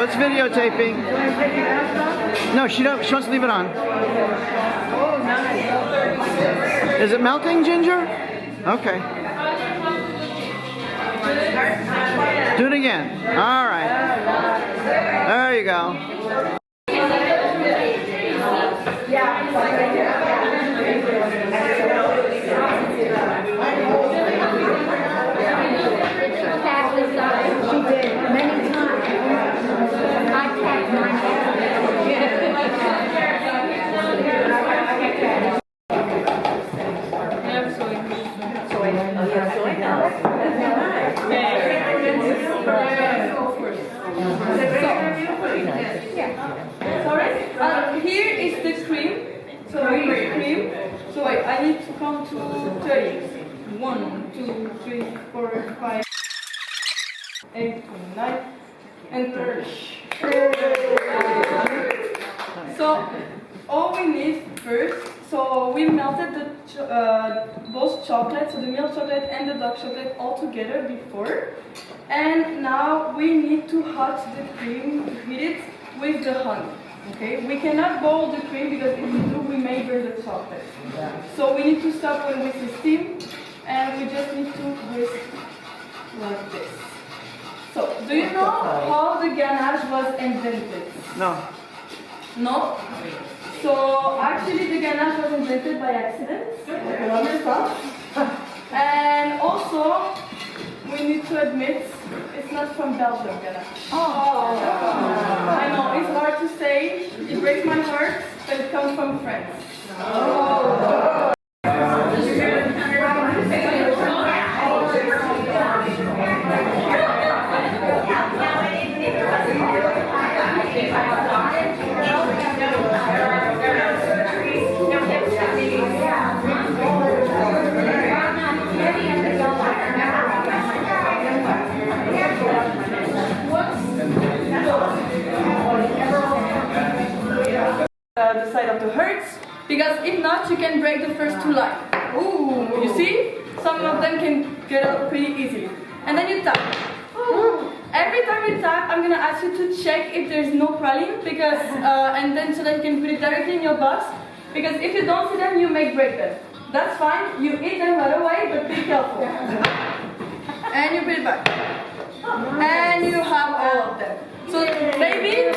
So it's videotaping. No, she wants to leave it on. Is it melting, Ginger? Okay. Do it again. All right. There you go. She did many times. I tapped my Here is the cream. So cream. So wait, I need to count to 30. 1, 2, 3, 4, 5, 8, 9, and 30. So all we need first. So we melted the both chocolates, so the milk chocolate and the dark chocolate all together before. And now we need to hot the cream, heat it with the honey. Okay, we cannot boil the cream because if we do, we may burn the chocolate. So we need to start with the steam, and we just need to whisk like this. So, do you know how the ganache was invented? No. No? So, actually the ganache was invented by accident, like a lot of stuff. And also, we need to admit, it's not from Belgium, ganache. I know, it's hard to say, it breaks my heart, but it comes from France. The side of the hearts, because if not, you can break the first two lines. Ooh, you see? Some of them can get out pretty easily. And then you tap. Every time you tap, I'm gonna ask you to check if there's no praline, because and then so that you can put it directly in your box. Because if you don't see them, you may break them. That's fine. You eat them right away, but be careful. And you put it back. And you have all of them. So maybe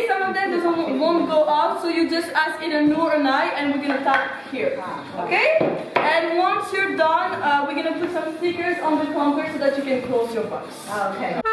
some of them won't go out, so you just ask either no or nai, and we're gonna tap here. Okay? And once you're done, we're gonna put some stickers on the counter so that you can close your box. Okay.